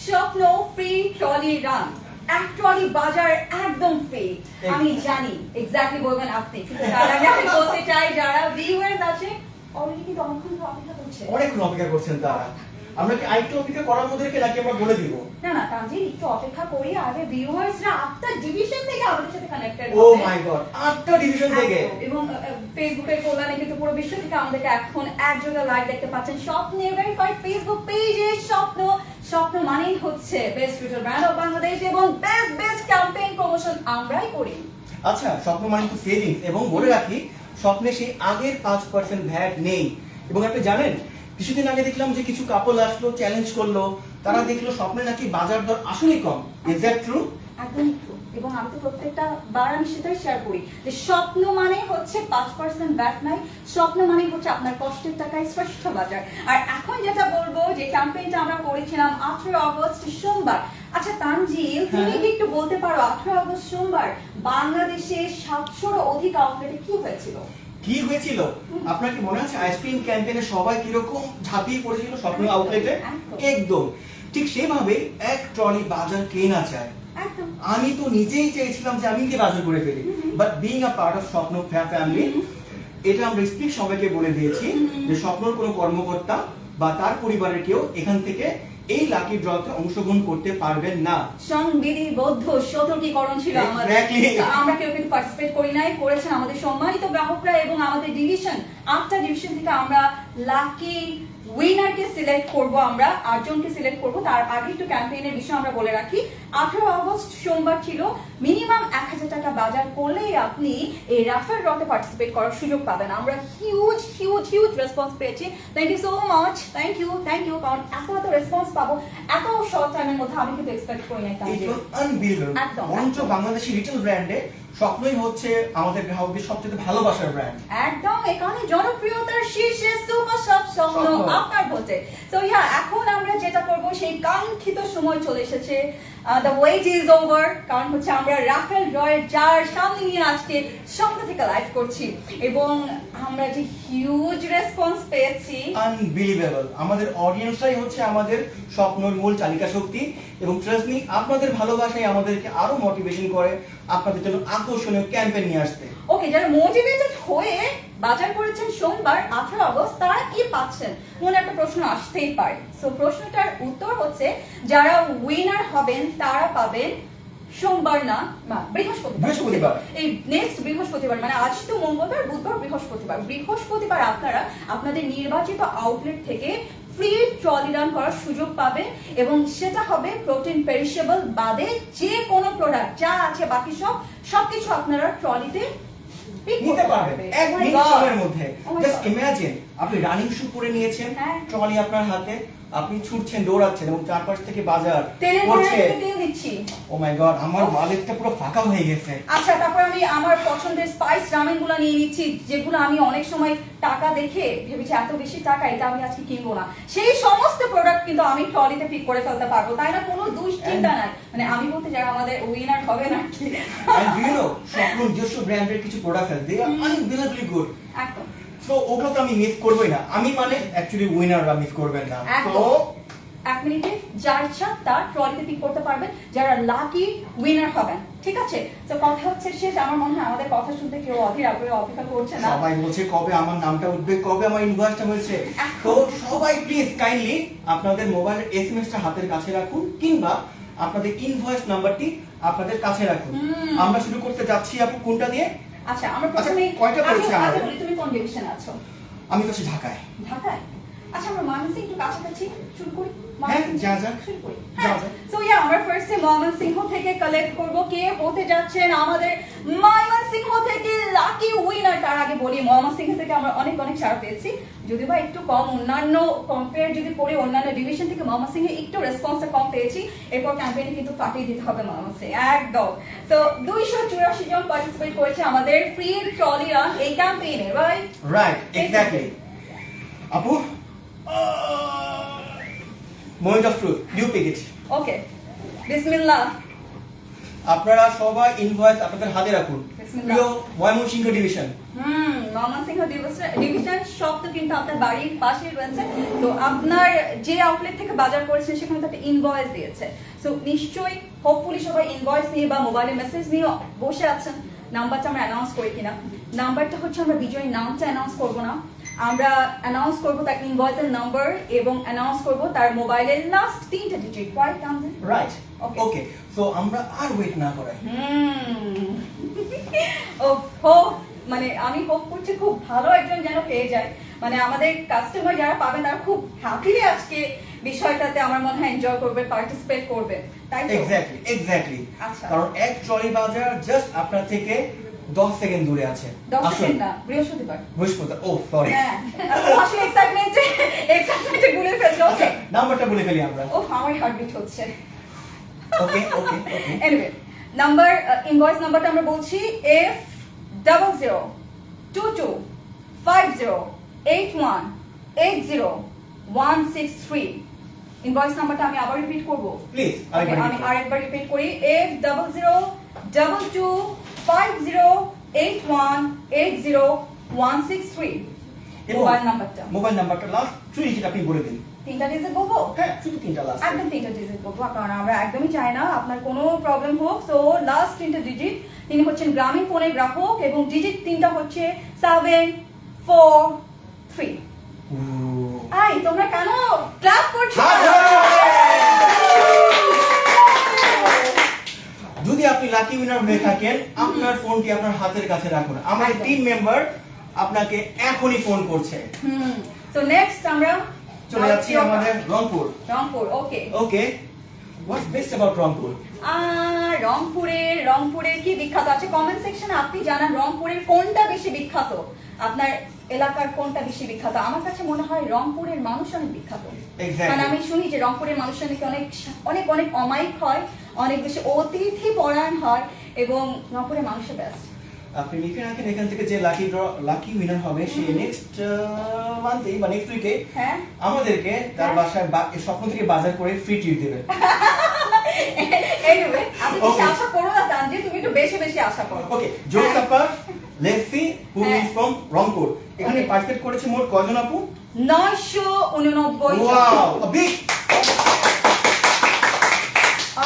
স্বপ্ন free trolley run, এক trolley বাজার একদম ফ্রি। আমি জানি এক্স্যাক্টলি বলবেন আপনি, কিন্তু তার আগে আমি বলতে চাই যারা ভিউয়ার্স আছে অলরেডি কিন্তু অনেকক্ষণ অপেক্ষা করছে, অনেকক্ষণ অপেক্ষা করছেন তারা। আমরা কি আরেকটু অপেক্ষা করার মধ্যে নাকি আমরা বলে দিব? না না তানজিল, একটু অপেক্ষা করি, আগে ভিউয়ার্সরা আপনার ডিভিশন থেকে আমাদের সাথে কানেক্টেড ও হবে। মাই গড, 8টা ডিভিশন থেকে। এবং ফেসবুকের কল্যাণে কিন্তু পুরো বিশ্ব থেকে আমাদেরকে এখন একযোগে লাইভ দেখতে পাচ্ছেন স্বপ্নের ভেরিফাইড ফেসবুক পেজে। স্বপ্ন, স্বপ্ন মানেই হচ্ছে best future brand of Bangladesh এবং বেস্ট ক্যাম্পেইন প্রমোশন আমরাই করি। আচ্ছা, স্বপ্ন মানে তো সেভিংস, এবং বলে রাখি স্বপ্নে সেই আগের 5% ভ্যাট নেই। এবং আপনি জানেন, কিছুদিন আগে দেখলাম যে কিছু কাপল আসলো, চ্যালেঞ্জ করলো, তারা দেখলো স্বপ্নে নাকি বাজার দর আসলেই কম। Is that true? একদমই ট্রু। এবং আমি তো প্রত্যেকটা বার আমি সেটাই শেয়ার করি যে স্বপ্ন মানে হচ্ছে 5% ভ্যাট নাই, স্বপ্ন মানে হচ্ছে আপনার কষ্টের টাকায় শ্রেষ্ঠ বাজার। আর এখন যেটা বলবো যে ক্যাম্পেইনটা আমরা করেছিলাম 18 আগস্ট সোমবার। আচ্ছা তানজিল, তুমি কি একটু বলতে পারো 18 আগস্ট সোমবার বাংলাদেশে 700-র অধিক আউটলেটে কি হয়েছিল? কি হয়েছিল আপনার কি মনে আছে? আইসক্রিম ক্যাম্পেইনে সবাই কিরকম ঝাঁপিয়ে পড়েছিল স্বপ্ন আউটলেটে। একদম ঠিক সেভাবে এক ট্রলি বাজার কেনা চায়। আমি তো নিজেই চেয়েছিলাম যে আমি কি বাজার করে ফেলি, but being a part of স্বপ্ন ফ্যামিলি, এটা আমরা স্পিক সবাইকে বলে দিয়েছি যে স্বপ্নর কোনো কর্মকর্তা বা তার পরিবারের কেউ এখান থেকে এই লাকি ড্রতে অংশগ্রহণ করতে পারবেন না। সংবিধিবদ্ধ সতর্কীকরণ ছিল আমাদের। আমরা কেউ কিন্তু পার্টিসিপেট করি নাই, করেছেন আমাদের সম্মানিত গ্রাহকরা এবং আমাদের ডিভিশন। 8টা ডিভিশন থেকে আমরা লাকি উইনারকে সিলেক্ট করব, আমরা 8 জনকে সিলেক্ট করব। তার আগে একটু ক্যাম্পেইনের বিষয় আমরা বলে রাখি। 18 আগস্ট সোমবার ছিল, মিনিমাম 1000 টাকা বাজার করলেই আপনি এই রাফেল ড্রতে পার্টিসিপেট করার সুযোগ পাবেন। আমরা হিউজ হিউজ হিউজ রেসপন্স পেয়েছি। Thank you so much, thank you কারণ এত রেসপন্স পাবো এত শর্ট টাইমের মধ্যে আমি কিন্তু এক্সপেক্ট করি নাই। একদম মঞ্চ বাংলাদেশি রিটেল ব্র্যান্ডে স্বপ্নই হচ্ছে আমাদের গ্রাহকদের সবচেয়ে ভালোবাসার ব্র্যান্ড। একদম, এখানে জনপ্রিয়তার শীর্ষে সুপার শপ স্বপ্ন আপনার ভোটে। সো ইয়া, এখন আমরা যেটা করব সেই কাঙ্ক্ষিত সময় চলে এসেছে। দ্য ওয়েট ইজ ওভার, কারণ হচ্ছে আমরা রাফেল ড্রয়ের জার সামনে নিয়ে আজকে স্বপ্ন থেকে লাইভ করছি এবং আমরা যে হিউজ রেসপন্স পেয়েছি, আনবিলিভেবল। আমাদের অডিয়েন্সরাই হচ্ছে আমাদের স্বপ্নের মূল চালিকা শক্তি, এবং ট্রাস্ট মি, আপনাদের ভালোবাসাই আমাদেরকে আরো মোটিভেশন করে আপনাদের জন্য আকর্ষণীয় ক্যাম্পেইন নিয়ে আসতে। ওকে, যারা মোটিভেটেড হয়ে বাজার করেছেন সোমবার 18 আগস্ট, তারা কি পাচ্ছেন? মনে একটা প্রশ্ন আসতেই পারে। সো প্রশ্নটার উত্তর হচ্ছে, যারা উইনার হবেন তারা পাবেন সোমবার না বৃহস্পতিবার, এই নেক্সট বৃহস্পতিবার, মানে আজ তো মঙ্গলবার, বুধবার, বৃহস্পতিবার আপনারা আপনাদের নির্বাচিত আউটলেট থেকে ফ্রি ট্রলি রান করার সুযোগ পাবে এবং সেটা হবে প্রোটিন পেরিশেবল বাদে যে কোনো প্রোডাক্ট যা আছে বাকি সবকিছু আপনারা ট্রলিতে নিতে পারবেন এক মিনিট সময়ের মধ্যে। জাস্ট ইমাজিন, আপনি রানিং শু পরে নিয়েছেন, ট্রলি আপনার হাতে, আপনি ছুটছেন, দৌড়াচ্ছেন এবং চারপাশ থেকে বাজার পড়ছে। ও মাই গড, আমার ওয়ালেটটা পুরো ফাঁকা হয়ে গেছে। আচ্ছা, তারপর আমি আমার পছন্দের স্পাইস রামেনগুলো নিয়ে নিচ্ছি, যেগুলো আমি অনেক সময় টাকা দেখে ভেবেছি এত বেশি টাকা, এটা আমি আজকে কিনবো না। সেই সমস্ত প্রোডাক্ট কিন্তু আমি ট্রলিতে পিক করে ফেলতে পারবো, তাই না? কোনো দুশ্চিন্তা নাই। মানে আমি বলতে যারা আমাদের উইনার হবে নাকি। এন্ড ডু ইউ নো, স্বপ্ন নিজস্ব ব্র্যান্ডের কিছু প্রোডাক্ট আছে, দে আর আনবিলিভেবলি গুড। একদম। সো ওগুলো তো আমি মিস করবই না। আমি মানে অ্যাকচুয়ালি উইনাররা মিস করবেন না। তো এক মিনিটে যার ইচ্ছা তার ট্রলিতে পিক করতে পারবেন, যারা লাকি উইনার হবেন। ঠিক আছে? তো কথা হচ্ছে শেষ। আমার মনে হয় আমাদের কথা শুনতে কেউ অধীর আগ্রহে অপেক্ষা করছে না। সবাই বলছে কবে আমার নামটা উঠবে, কবে আমার ইনভয়েসটা হয়েছে। তো সবাই প্লিজ কাইন্ডলি আপনাদের মোবাইলের এসএমএসটা হাতের কাছে রাখুন, কিংবা আপনাদের ইনভয়েস নাম্বারটি আপনাদের কাছে রাখুন। আমরা শুরু করতে যাচ্ছি আপু কোনটা দিয়ে? আচ্ছা, আমরা প্রথমে কয়টা পড়েছে আমাদের? তুমি কোন ডিভিশনে আছো? আমি তো ঢাকায়। ঢাকায়? আচ্ছা, আমরা ময়মনসিংহ একটু কাছাকাছি শুরু করি। হ্যাঁ, যা শুরু করি। যা। সো ইয়া, আমরা ফার্স্টে ময়মনসিংহ থেকে কালেক্ট করব কে হতে যাচ্ছেন আমাদের ময়মনসিংহ থেকে লাকি উইনার। তার আগে বলি, ময়মনসিংহ থেকে আমরা অনেক সাড়া পেয়েছি, যদিও বা একটু কম, অন্যান্য কম্পেয়ার যদি করি অন্যান্য ডিভিশন থেকে ময়মনসিংহে একটু রেসপন্সটা কম পেয়েছি। এরপর ক্যাম্পেইনে কিন্তু ফাটিয়ে দিতে হবে ময়মনসিংহ একদম। তো 284 জন পার্টিসিপেট করেছে আমাদের ফ্রি ট্রলি রান এই ক্যাম্পেইনে, রাইট, এক্স্যাক্টলি। আপু, moment of truth, you pick it. ওকে, বিসমিল্লাহ। আপনারা সবাই ইনভয়েস আপনাদের হাতে রাখুন। প্রিয় ময়মনসিংহ ডিভিশন। ময়মনসিংহ ডিভিশন সব তো কিন্তু আপনার বাড়ির পাশেই রয়েছে। তো আপনার যে আউটলেট থেকে বাজার করেছেন সেখানে তো একটা ইনভয়েস দিয়েছে। সো নিশ্চয়ই হোপফুলি সবাই ইনভয়েস নিয়ে বা মোবাইলে মেসেজ নিয়ে বসে আছেন। নাম্বারটা আমরা অ্যানাউন্স করি কিনা, নাম্বারটা হচ্ছে আমরা বিজয়ীর নামটা অ্যানাউন্স করবো না, আমরা অ্যানাউন্স করবো তার ইনভয়েসের নাম্বার এবং অ্যানাউন্স করবো তার মোবাইলের লাস্ট 3টা ডিজিট। রাইট, ওকে। সো আমরা আর ওয়েট না করাই, মানে আমি হোপ করছি খুব ভালো একজন যেন পেয়ে যায়, মানে আমাদের কাস্টমার যারা পাবেন তারা খুব হ্যাপিলি আজকে বিষয়টাতে আমার মনে হয় এনজয় করবে, পার্টিসিপেট করবে, তাই তো? এক্স্যাক্টলি। আচ্ছা, কারণ এক ট্রলি বাজার জাস্ট আপনার থেকে 10 সেকেন্ড দূরে আছে। 10 সেকেন্ড না, বৃহস্পতিবার। ও সরি, হ্যাঁ আসলে এক্সাইটমেন্টে গুলে ফেলছি। ওকে, নাম্বারটা বলে ফেলি আমরা। আমার হার্টবিট হচ্ছে। ওকে। এনিওয়ে, নাম্বার ইনভয়েস নাম্বারটা আমরা বলছি F002258180163। ইনভয়েস নাম্বারটা আমি আবার রিপিট করব, প্লিজ। আমি আরেকবার রিপিট করি, F002258180163। মোবাইল নাম্বারটা লাস্ট 3 ডিজিট আপনি বলে দিন। 3টা ডিজিট বলবো? হ্যাঁ, শুধু 3টা লাস্ট। একদম 3টা ডিজিট বলবো, কারণ আমরা একদমই চাই না আপনার কোনো প্রবলেম হোক। সো লাস্ট 3টা ডিজিট, তিনি হচ্ছেন গ্রামীণ ফোনের গ্রাহক এবং ডিজিট 3টা হচ্ছে 743। আই তোমরা কেন ক্ল্যাপ করছো? যদি আপনি লাকি উইনার হয়ে থাকেন, আপনার ফোনটি আপনার হাতের কাছে রাখুন। আমাদের টিম মেম্বার আপনাকে এখনই ফোন করছে। সো নেক্সট আমরা চলে যাচ্ছি আমাদের রংপুর। ওকে, হোয়াটস বেস্ট অ্যাবাউট রংপুর? রংপুরের কি বিখ্যাত আছে কমেন্ট সেকশনে আপনি জানান। রংপুরের কোনটা বেশি বিখ্যাত, আপনার এলাকার কোনটা বেশি বিখ্যাত? আমার কাছে মনে হয় রংপুরের মানুষ অনেক বিখ্যাত। কারণ আমি শুনি যে রংপুরের মানুষ নাকি অনেক অনেক অমায়িক হয়, অনেক বেশি অতিথি পরায়ণ হয় এবং রংপুরের মানুষের বেস্ট। আপনি লিখে রাখেন এখান থেকে যে লাকি উইনার হবে সে নেক্সট মান্থে বা নেক্সট উইকে আমাদেরকে তার বাসায় স্বপ্ন থেকে বাজার করে ফ্রি ট্রিট দেবে। এনিওয়ে, আপনি কি আশা করো না তানজিদ, তুমি একটু বেশি বেশি আশা করো। ওকে, জোস আপা, let's see who is from Rangpur. এখানে পার্টিসিপেট করেছে মোট কয়জন আপু? 989 জন। ওয়াও, বিগ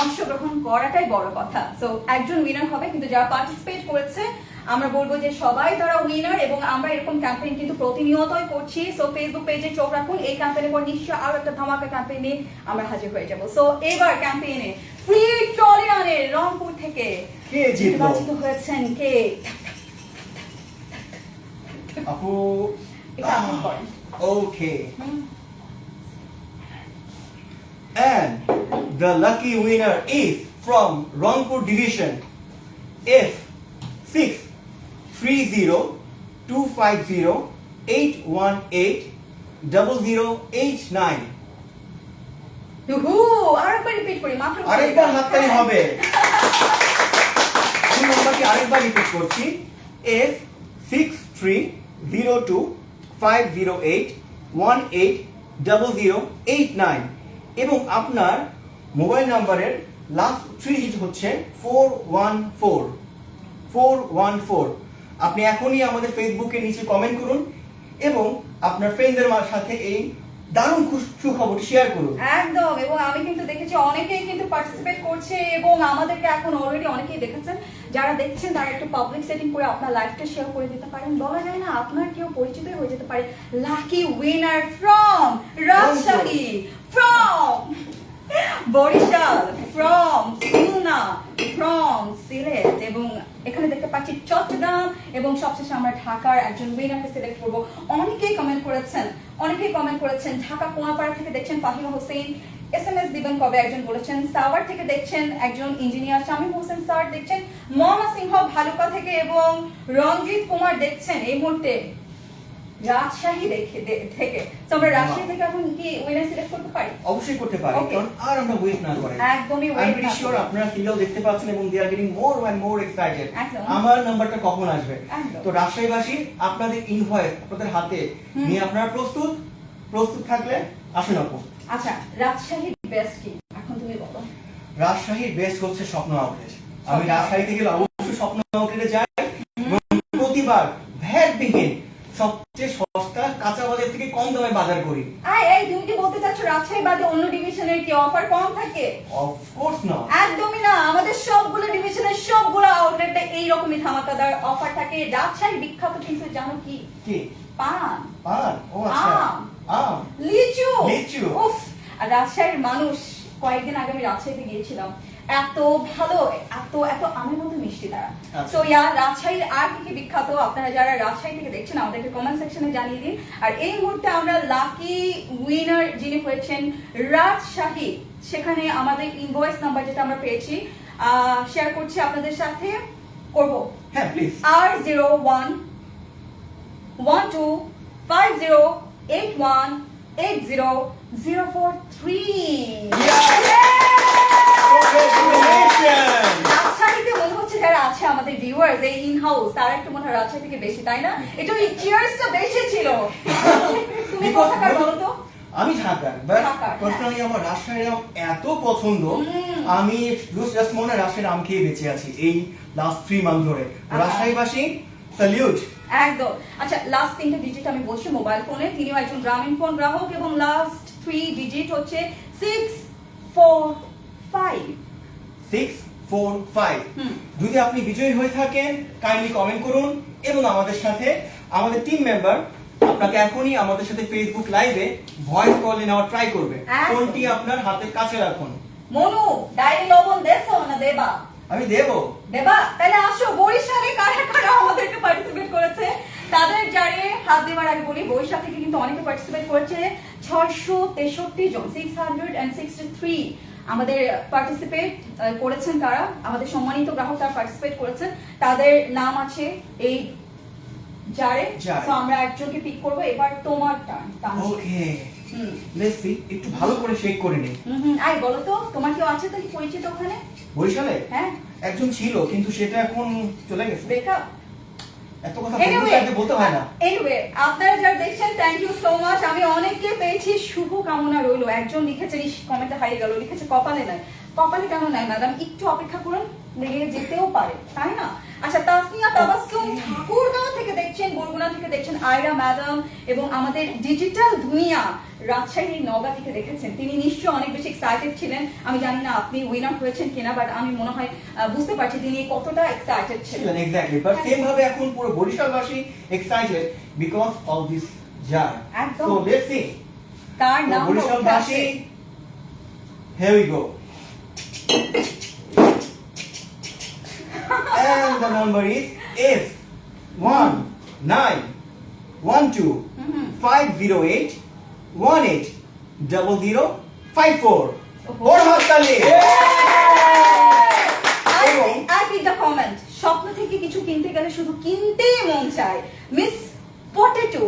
অংশগ্রহণ করাটাই বড় কথা। সো একজন উইনার হবে, কিন্তু যারা পার্টিসিপেট করেছে আমরা বলবো যে সবাই তারা উইনার। এবং আমরা এরকম ক্যাম্পেইন কিন্তু প্রতিনিয়তই করছি। সো ফেসবুক পেজে চোখ রাখুন, এই ক্যাম্পেইনের পর নিশ্চয়ই আরো একটা ধামাকা ক্যাম্পেইন নিয়ে আমরা হাজির হয়ে যাব। সো এবার ক্যাম্পেইনে ফ্রি ট্রলি আনে রংপুর থেকে কে জিতলো? নির্বাচিত হয়েছেন কে? আপু এটা আপনি করেন। ওকে, and the lucky winner is from Rangpur division F6302508180089। আরেকবার রিপিট করি, মাত্র আরেকবার হাততালি হবে। এই নাম্বারটি আরেকবার রিপিট করছি, F6302508180089 এবং আপনার মোবাইল নাম্বারের লাস্ট 3 ডিজিট হচ্ছে 414। আপনি এখনই আমাদের ফেসবুকের নিচে কমেন্ট করুন এবং আপনার ফ্রেন্ডদের সাথে এই দারুণ সুখবরটি শেয়ার করুন। একদম, এবং আমি কিন্তু দেখেছি অনেকেই কিন্তু পার্টিসিপেট করছে এবং আমাদেরকে এখন অলরেডি অনেকেই দেখেছেন। যারা দেখছেন তারা একটু পাবলিক সেটিং করে আপনার লাইভটা শেয়ার করে দিতে পারেন। বলা যায় না আপনার কেউ পরিচিত হয়ে যেতে পারে lucky winner from Rajshahi, from Barishal, from Khulna, from Sylhet এবং এখানে দেখতে পাচ্ছি চট্টগ্রাম এবং সবশেষে আমরা ঢাকার একজন উইনারকে সিলেক্ট করব। অনেকেই কমেন্ট করেছেন ঢাকা কোনাপাড়া থেকে দেখছেন ফাহিমা হোসেন, SMS দিবেন কবে একজন বলেছেন, সাভার থেকে দেখছেন একজন ইঞ্জিনিয়ার শামীম হোসেন স্যার দেখছেন, ময়মনসিংহ ভালুকা থেকে এবং রঞ্জিত কুমার দেখছেন এই মুহূর্তে রাজশাহী থেকে। তো আমরা রাজশাহী থেকে এখন কি উইনার সিলেক্ট করতে পারি? অবশ্যই করতে পারি, কারণ আর আমরা ওয়েট না করি। একদমই ওয়েট না। আই এম প্রিটি শিওর আপনারা ফিলও দেখতে পাচ্ছেন এবং they are getting more and more excited. আমার নাম্বারটা কখন আসবে? তো রাজশাহীবাসী আপনাদের ইনভয়েস আপনাদের হাতে নিয়ে আপনারা প্রস্তুত থাকলে আসুন আপু। আচ্ছা, রাজশাহীর বেস্ট কি এখন তুমি বলো? রাজশাহীর বেস্ট হচ্ছে স্বপ্ন আউটলেট। আমি রাজশাহী থেকে অবশ্যই স্বপ্ন আউটলেটে যাই, প্রতিবার হ্যাটবিহীন সবচেয়ে সস্তা কাঁচা বাজার থেকে কম দামে বাজার করি। এই তুমি কি বলতে চাচ্ছ রাজশাহী বাদে অন্য ডিভিশনের কি অফার কম থাকে? অফ কোর্স না। একদমই না, আমাদের সবগুলো ডিভিশনের সবগুলো আউটলেটে এই রকমই ধামাকাদার অফার থাকে। রাজশাহীর বিখ্যাত কিন্তু জানো কি? কি? পান, পান, ও আচ্ছা, আম, আম, লিচু। লিচু। উফ, আর রাজশাহীর মানুষ, কয়েকদিন আগে আমি রাজশাহীতে গিয়েছিলাম, এত ভালো, এত এত আমের মতো মিষ্টি তারা। আচ্ছা। সো রাজশাহীর আর কি কি বিখ্যাত আপনারা যারা রাজশাহী থেকে দেখছেন আমাদেরকে কমেন্ট সেকশনে জানিয়ে দিন। আর এই মুহূর্তে আমরা লাকি উইনার যিনি হয়েছেন রাজশাহী, সেখানে আমাদের ইনভয়েস নাম্বার যেটা আমরা পেয়েছি শেয়ার করছি আপনাদের সাথে, করব। হ্যাঁ প্লিজ। R01 12 50 81 80 043। রাজশাহীতে মনে হচ্ছে যারা আছে আমাদের ভিউয়ার্স এই ইন হাউস তারা একটু মনে হয় রাজশাহী থেকে বেশি, তাই না? একটু এই চিয়ার্সটা বেশি ছিল। তুমি কোথাকার বলো তো? আমি ঢাকার, বাট ঢাকার, পার্সোনালি আমার রাজশাহীর আম এত পছন্দ, আমি জাস্ট মনে হয় রাজশাহীর আম খেয়ে বেঁচে আছি এই লাস্ট 3 মান্থ ধরে। রাজশাহীবাসী স্যালিউট। একদম। আচ্ছা, লাস্ট 3টে ডিজিট আমি বলছি মোবাইল ফোনে, তিনিও একজন গ্রামীণ ফোন গ্রাহক এবং লাস্ট 3 ডিজিট হচ্ছে 645। 645। যদি আপনি বিজয়ী হয়ে থাকেন কাইন্ডলি কমেন্ট করুন এবং আমাদের সাথে, আমাদের টিম মেম্বার আপনাকে এখনই আমাদের সাথে ফেসবুক লাইভে ভয়েস কলে নেওয়া ট্রাই করবে। ফোনটি আপনার হাতের কাছে রাখুন। মনু, ডাইরি লবণ দেছো না দেবা? আমি দেবো। দেবা? তাহলে আসো, বরিশালে কারা কারা আমাদেরকে পার্টিসিপেট করেছে তাদের জারে হাত দেওয়ার আগে বলি, বরিশাল থেকে কিন্তু অনেকে পার্টিসিপেট করেছে, 663 জন, 663 আমাদের পার্টিসিপেট করেছেন। তারা আমাদের সম্মানিত গ্রাহক, তারা পার্টিসিপেট করেছেন, তাদের নাম আছে এই জারে। সো আমরা একজনকে পিক করব। এবার তোমার টার্ন। ওকে, লেটস সি, একটু ভালো করে শেক করে নি। আই বলো তো, তোমার কেউ আছে তো পরিচিত ওখানে বরিশালে? হ্যাঁ, একজন ছিল কিন্তু সেটা এখন চলে গেছে। ব্রেকআপ। এত কথা বলতে হয় না। এনিওয়ে, আপনারা যারা দেখছেন থ্যাংক ইউ সো মাচ। আমি অনেককে পেয়েছি, শুভ কামনা রইলো। একজন লিখেছে, কমেন্টে হারিয়ে গেল, লিখেছে কপালে নাই। কপালে কেন নাই ম্যাডাম? একটু অপেক্ষা করুন, লেগে যেতেও পারে, তাই না? আচ্ছা, তাসনিয়া তাবাসসুম ঠাকুরগাঁও থেকে দেখছেন, বরগুনা থেকে দেখছেন আয়রা ম্যাডাম, এবং আমাদের ডিজিটাল দুনিয়া রাজশাহী নওগাঁ থেকে দেখেছেন। তিনি নিশ্চয়ই অনেক বেশি এক্সাইটেড ছিলেন। আমি জানি না আপনি উইনার হয়েছেন কিনা, বাট আমি মনে হয় বুঝতে পারছি তিনি কতটা এক্সাইটেড ছিলেন। এক্স্যাক্টলি, বাট সেম ভাবে এখন পুরো বরিশালবাসী excited because of this jar. একদম। সো লেটস সি তার নাম বরিশালবাসী, here we go. And the number is F1918180054. ওর হাততালি। I read the comment. স্বপ্ন থেকে কিছু কিনতে গেলে শুধু কিনতেই মন চায়। Miss potato.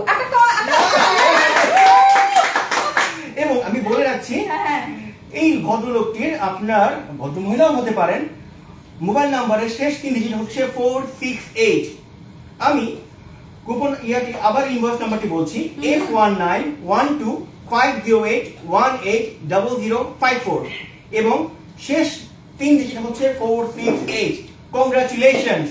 এবং আমি বলে রাখছি, এই ভদ্রলোকটির, আপনার ভদ্রমহিলাও হতে পারেন, মোবাইল নাম্বারের শেষ 3 ডিজিট হচ্ছে 468। আমি কুপন ইয়াটি আবার ইনভয়েস নাম্বারটি বলছি, F19125081800054 এবং শেষ 3 ডিজিট হচ্ছে 468। কংগ্রাচুলেশনস।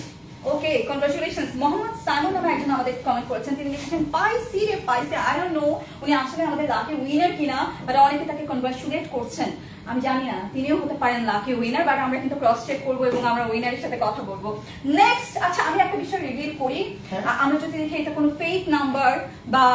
ওকে, কংগ্রাচুলেশনস। মোহাম্মদ সাইমন নামে একজন আমাদের কমেন্ট করেছেন, তিনি লিখেছেন পাইসি রে পাইসি। আই ডোন্ট নো উনি আসলে আমাদের লাকি উইনার কিনা, বাট অনেকে তাকে কংগ্রাচুলেট করছেন। আমি জানি না, তিনিও হতে পারেন লাকি উইনার, বাট আমরা কিন্তু ক্রস চেক করবো এবং আমরা উইনারের সাথে কথা বলবো নেক্সট। আচ্ছা, আমি একটা বিষয় রিভিল করি। আমরা যদি দেখি এটা কোনো ফেক নাম্বার বা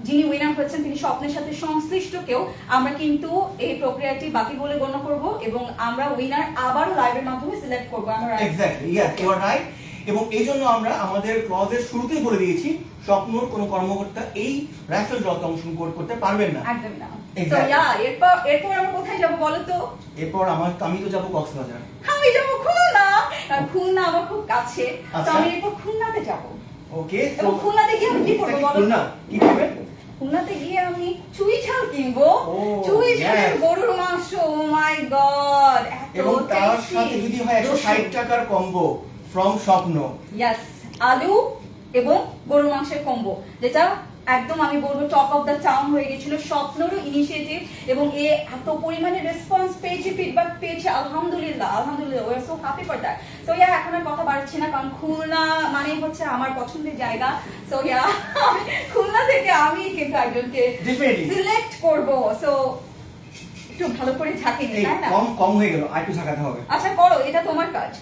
যিনি উইনার হয়েছেন তিনি স্বপ্নের সাথে সংশ্লিষ্ট কেউ, আমরা কিন্তু এই প্রক্রিয়াটি বাকি বলে গণ্য করব এবং আমরা উইনার আবার লাইভের মাধ্যমে সিলেক্ট করবো। আমরা exactly, yes, you are right. এবং এই জন্য আমরা আমাদের ক্লজের শুরুতেই বলে দিয়েছি, স্বপ্নর কোনো কর্মকর্তা এই র্যাফেল ড্রতে অংশগ্রহণ করতে পারবেন না। একদম না। তো এরপর আমরা কোথায় যাব বলো তো? এরপর আমি তো যাব কক্সবাজার। আমি যাব খুলনা। খুলনা আমার খুব কাছে, তো আমি এরপর খুলনাতে যাব। ওকে, তো খুলনাতে গিয়ে আমি কি করব বলো? খুলনা কি করবে? খুলনাতে গিয়ে আমি চুই ঝাল কিনবো। চুই ঝালের গরুর মাংস, ও মাই গড, এবং তার সাথে যদি হয় 160 টাকার কম্বো ফ্রম স্বপ্ন। ইয়েস, আলু এবং গরুর মাংসের কম্বো, যেটা একদম আমি বলবো টপ অফ দ্য টাউন হয়ে গেছিল, স্বপ্নেরও ইনিশিয়েটিভ, এবং এ এত পরিমাণে রেসপন্স পেয়েছে, ফিডব্যাক পেয়েছে, আলহামদুলিল্লাহ আলহামদুলিল্লাহ, we are so happy for that. So yeah, এখন আর কথা বাড়ছি না, কারণ খুলনা মানে হচ্ছে আমার পছন্দের জায়গা। সো ইয়া, খুলনা থেকে আমি কিন্তু একজনকে সিলেক্ট করব। সো একটু ভালো করে ঝাঁকি নিই, তাই না? কম হয়ে গেল, আর একটু ঝাঁকাতে হবে। আচ্ছা করো, এটা তোমার কাজ।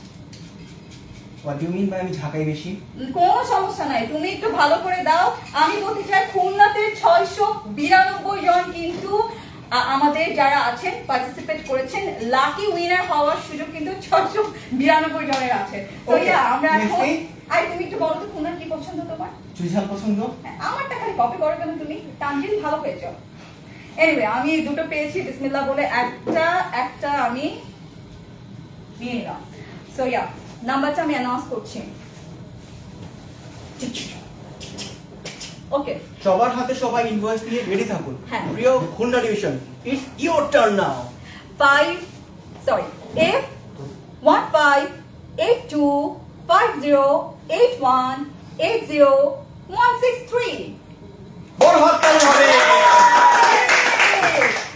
What do you mean by আমি ঝাঁকাই বেশি? কোনো সমস্যা নাই, তুমি একটু ভালো করে দাও। আমি বলতে চাই খুলনাতে 692 জন কিন্তু আমাদের যারা আছেন পার্টিসিপেট করেছেন, লাকি উইনার হওয়ার সুযোগ কিন্তু 692 জনের আছে। তো ইয়া, আমরা এখন তুমি একটু বলো তো খুলনার কি পছন্দ তোমার? চুইঝাল পছন্দ। আমারটা খালি কপি করো কেন তুমি? তানজিল ভালো হয়েছে। এনিওয়ে, আমি দুটো পেয়েছি, বিসমিল্লাহ বলে একটা আমি নিয়ে নিলাম। সো ইয়া, নাম্বারটা আমি অ্যানাউন্স করছি। ওকে, সবার হাতে সবাই ইনভয়েস নিয়ে রেডি থাকুন। হ্যাঁ। প্রিয় Khulna division, it's your turn now. F1582508180 বড় হাততালি হবে।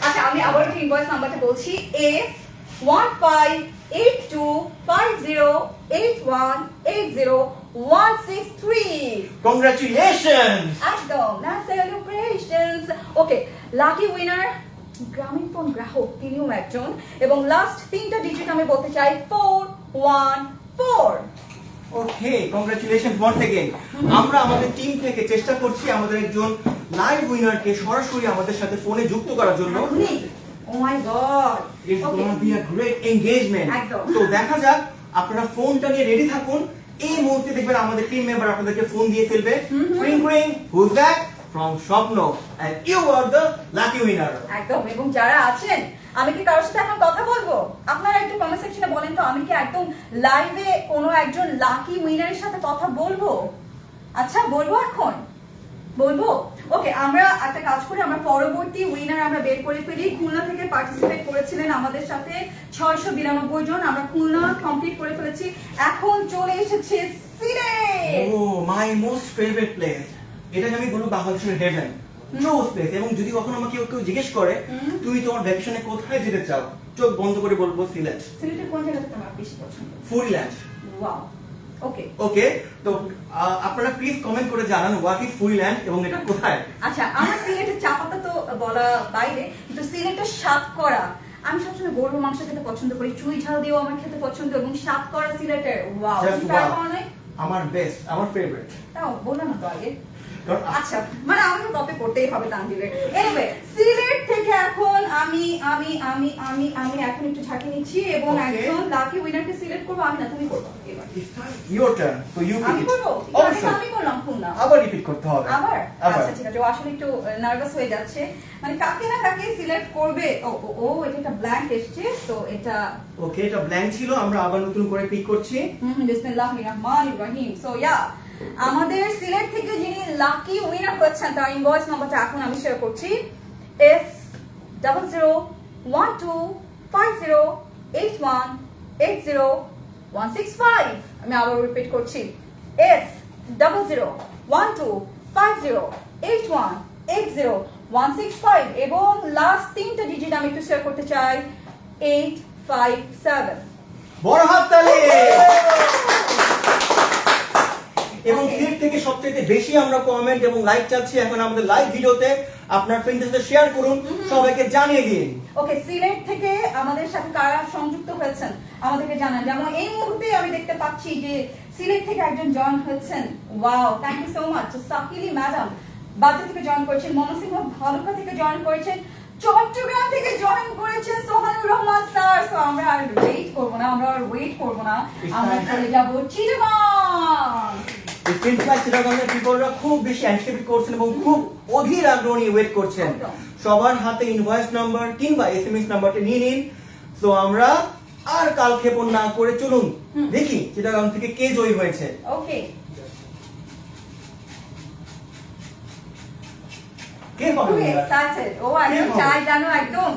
আচ্ছা, আমি আবার একটু ইনভয়েস নাম্বারটা বলছি। F1582508180 congratulations. একদম না, সেলিব্রেশনস। ওকে, লাকি উইনার গ্রামীণ ফোন গ্রাহক, তিনিও একজন, এবং লাস্ট 3টা ডিজিট আমি বলতে চাই 414। ওকে, কংগ্রাচুলেশনস ওয়ান্স अगेन। আমরা আমাদের টিম থেকে চেষ্টা করছি আমাদের একজন লাইভ উইনারকে সরাসরি আমাদের সাথে ফোনে যুক্ত করার জন্য। Oh my god, it's gonna be a great engagement. একদম। তো দেখা যাক, আপনারা ফোনটা নিয়ে রেডি থাকুন। এই মুহূর্তে দেখবেন আমাদের টিম মেম্বার আপনাদেরকে ফোন দিয়ে ফেলবে। Ring ring, who's that? From Shwapno, and you are the lucky winner. একদম। এবং যারা আছেন, আমি কি কারোর সাথে এখন কথা বলবো? আপনারা একটু কমেন্ট সেকশনে বলেন তো, আমি কি একদম লাইভে কোনো একজন লাকি উইনারের সাথে কথা বলবো? আচ্ছা, বলবো এখন? বলবো? ওকে, আমরা একটা কাজ করি, আমরা পরবর্তী উইনার আমরা বের করে ফেলি। খুলনা থেকে পার্টিসিপেট করেছিলেন আমাদের সাথে 692 জন, আমরা খুলনা কমপ্লিট করে ফেলেছি। এখন চলে এসেছে সিলেট। ও মাই মোস্ট ফেভারিট প্লেস। এটাকে আমি বলবো বাংলাদেশের হেভেন, চোস প্লেস। এবং যদি কখনো আমাকে কেউ জিজ্ঞেস করে তুমি তোমার ভ্যাকেশনে কোথায় যেতে চাও, চোখ বন্ধ করে বলবো সিলেট। সিলেটের কোন জায়গাটা তোমার বেশি পছন্দ? ফুরিল্যান্ড। ওয়াও, ওকে ওকে, তো আপনারা প্লিজ কমেন্ট করে জানান হোয়াট ইজ ফুরিল্যান্ড এবং এটা কোথায়। আচ্ছা, আমার সিলেটের চা পাতা তো বলা বাইরে, কিন্তু সিলেটের সাতকরা, আমি সবসময় গরুর মাংস খেতে পছন্দ করি, চুই ঝাল দিয়েও আমার খেতে পছন্দ, এবং সাতকরা সিলেটের ওয়াও, ট্রাই করা নাই? আমার বেস্ট, আমার ফেভারিট। তাও বললো না তো আগে। আচ্ছা, মানে আমাকে কপি করতেই হবে তানজিলের। এনিওয়ে, সিলেট থেকে এখন আমি আমি আমি আমি আমি এখন একটু ঝাঁকি নিচ্ছি এবং একজন লাকি উইনারকে সিলেক্ট করব। আমি না, তুমি করবে এবার। ইওর টার্ন, তো ইউ আমি পিক। করব? অবশ্যই আমি করলাম খুলনা। আবার রিপিট করতে হবে। আবার? আচ্ছা ঠিক আছে, ও আসলে একটু নার্ভাস হয়ে যাচ্ছে, মানে কাকে না কাকে সিলেক্ট করবে। ও ও ও, এটা একটা ব্ল্যাঙ্ক এসেছে, তো এটা ওকে, এটা ব্ল্যাঙ্ক ছিল, আমরা আবার নতুন করে পিক করছি। বিসমিল্লাহির রহমানির রহিম। সো ইয়া, আমাদের সিলেট থেকে যিনি লাকি উইনার হয়েছেন তার ইনভয়েস নাম্বারটা এখন আমি শেয়ার করছি। S0012508180 আমি আবার রিপিট করছি, S0012508180 এবং লাস্ট 3টা ডিজিট আমি একটু শেয়ার করতে চাই, 857। বড় হাততালি। এবং সিলেট থেকে সবচেয়ে বেশি আমরা কমেন্ট এবং লাইক চাচ্ছি এখন আমাদের লাইভ ভিডিওতে। আপনার ফ্রেন্ডদের সাথে শেয়ার করুন, সবাইকে জানিয়ে দিন। ওকে, সিলেট থেকে আমাদের সাথে কারা সংযুক্ত হয়েছেন আমাদেরকে জানান। যেমন এই মুহূর্তে আমি দেখতে পাচ্ছি যে সিলেট থেকে একজন জয়েন হয়েছেন। Wow, thank you so much. সাকিলি ম্যাডাম বাজার থেকে জয়েন করেছেন, মনসিংহ ভালুকা থেকে জয়েন করেছেন, চট্টগ্রাম থেকে জয়েন করেছেন সোহানুর রহমান স্যার। সো আমরা আর ওয়েট করব না, আমরা চলে যাব চিটাগাং। চিটাগাংয়ের পিপলরা খুব বেশি অ্যান্টিসিপেট করছেন এবং খুব অধীর আগ্রহ নিয়ে ওয়েট করছেন। সবার হাতে ইনভয়েস নাম্বার কিংবা এসএমএস নাম্বারটা নিয়ে নিন। তো আমরা আর কালক্ষেপণ না করে চলুন দেখি চিটাগাং থেকে কে জয়ী হয়েছে। ওকে, কে হবে? এক্সাইটেড। ও একদম চাই জানো একদম।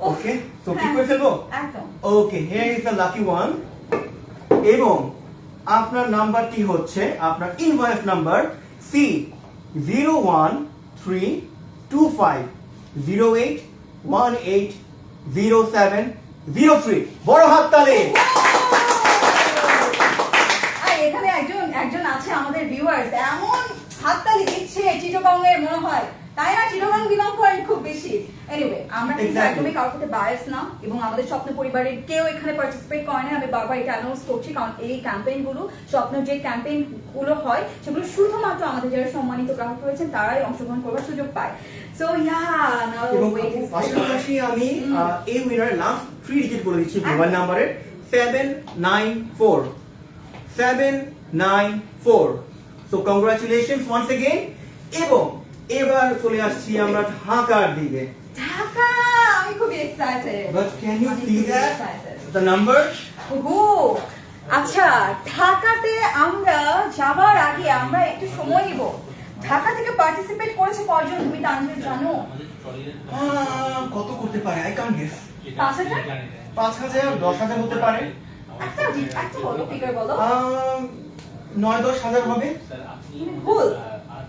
ওকে, তো কি করে ফেলবো? একদম। Okay, here is the lucky one. এবং আপনার নাম্বারটি হচ্ছে আপনার ইনভয়েস নাম্বার 0132508180703। বড় হাততালি। আর এখানে একজন আছে আমাদের ভিউয়ার্স, এমন হাততালি দিচ্ছে চিটাগং এর মনে হয়, তাই না? চিটাগং বিলং করেন খুব বেশি। এনিওয়ে, আমরা কিন্তু Exactly. একদমই কারোর সাথে বায়াস না, এবং আমাদের স্বপ্ন পরিবারের কেউ এখানে পার্টিসিপেট করে না। আমি বারবার এটা অ্যানাউন্স করছি, কারণ এই ক্যাম্পেইন গুলো, স্বপ্ন যে ক্যাম্পেইন গুলো হয়, সেগুলো শুধুমাত্র আমাদের যারা সম্মানিত গ্রাহক রয়েছেন তারাই অংশগ্রহণ করার সুযোগ পায়। সো এবং পাশাপাশি আমি এই উইনারের লাস্ট 3 ডিজিট বলে দিচ্ছি মোবাইল নাম্বারের 794। So congratulations once again. এবং এবার চলে আসছি আমরা ঢাকার দিকে। ঢাকা, আমি খুবই excited. But can you see that the number? আচ্ছা, ঢাকাতে আমরা যাবার আগে আমরা একটু সময় নিব। ঢাকা থেকে পার্টিসিপেট করেছে কয়জন, তুমি তানভীর জানো? কত করতে পারে? I can't guess. 5,000? 5,000, 10,000 হতে পারে। একটা বলো, ফিগার বলো। 9-10 হাজার হবে। ভুল।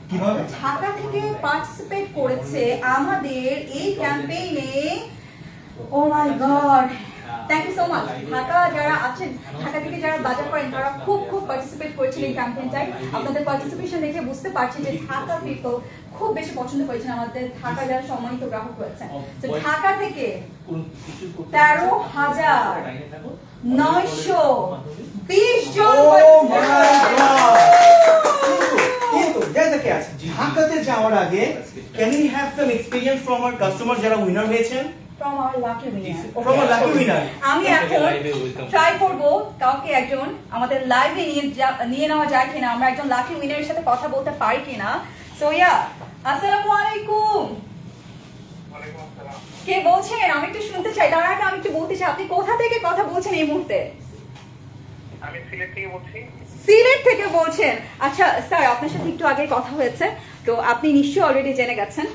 কিভাবে? ঢাকা থেকে পার্টিসিপেট করেছে আমাদের এই ক্যাম্পেইনে। Oh my god, thank you so much. Dhaka যারা আছেন, ঢাকা থেকে যারা বাজার করেন, তারা খুব পার্টিসিপেট করেছেন এই ক্যাম্পেইনটায়। আপনাদের পার্টিসিপেশন দেখে বুঝতে পারছি যে ঢাকা পিপল খুব বেশি পছন্দ করেছেন আমাদের ঢাকা যারা সম্মানিত গ্রাহক রয়েছেন। তো ঢাকা থেকে 13,920 জন। কিন্তু যেটাকে আছে ঢাকাতে যাওয়ার আগে can you have some experience from our customer যারা উইনার হয়েছেন? From our lucky winner. From our lucky winner. আমি এখন ট্রাই করব কাউকে একজন আমাদের লাইভে নিয়ে নেওয়া যায় কিনা, আমরা একজন লাকি উইনারের সাথে কথা বলতে পারি কিনা। সো আসসালামু আলাইকুম। কে বলছেন? আমি একটু শুনতে চাই। তার আগে আমি একটু বলতে চাই, আপনি কোথা থেকে কথা বলছেন এই মুহূর্তে? আমি সিলেট থেকে বলছি। সিলেট থেকে বলছেন? আচ্ছা স্যার, আপনার সাথে একটু আগে কথা হয়েছে, তো আপনি নিশ্চয়ই অলরেডি জেনে গেছেন।